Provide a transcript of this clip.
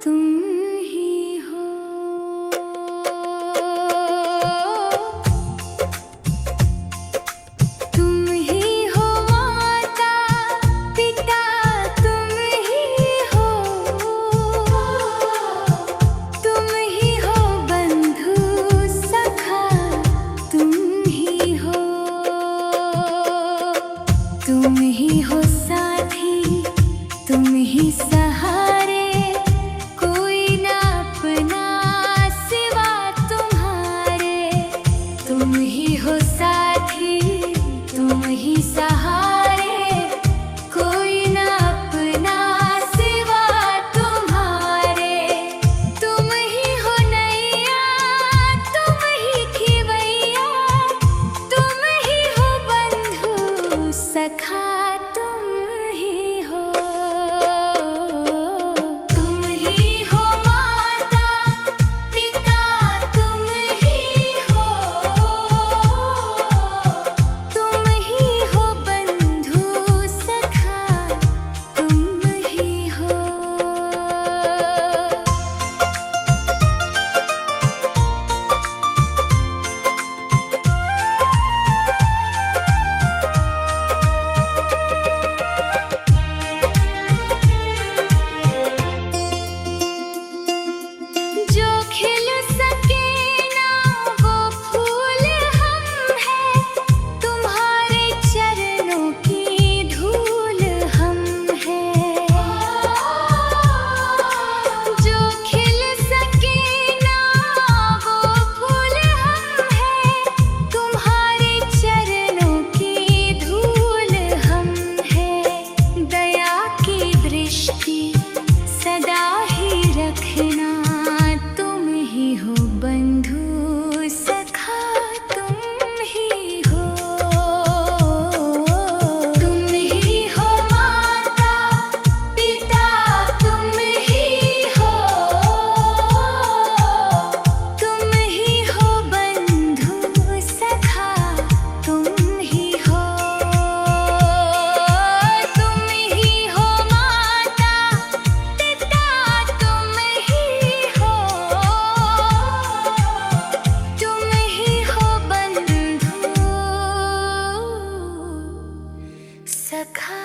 तुम ही हो। तुम ही हो माता पिता, तुम ही हो। तुम ही हो बंधु सखा, तुम ही हो। तुम ही हो साथी, तुम ही सहारे, कोई ना अपना सिवा तुम्हारे। तुम ही हो साथी, तुम ही सहारे, कोई ना अपना सिवा तुम्हारे। तुम ही हो नैया, तुम ही खिवैया, तुम ही हो बंधु सखा, तुम ही हो। तुम ही हो माता पिता, तुम ही हो। तुम ही हो बंधु सखा, तुम ही हो। जो खिल सके ना वो फूल हम हैं, तुम्हारे चरणों की धूल हम हैं। जो खिल सके ना वो फूल हम हैं, तुम्हारे चरणों की धूल हम हैं। दया की दृष्टि सदा ही रखना, तुम ही हो बंधु सखा, तुम ही हो। तुम ही हो माता पिता, तुम ही हो। तुम ही हो बंधु सखा, तुम ही हो। तुम ही हो माता पिता, तुम ही हो। तुम ही हो बंधु सखा।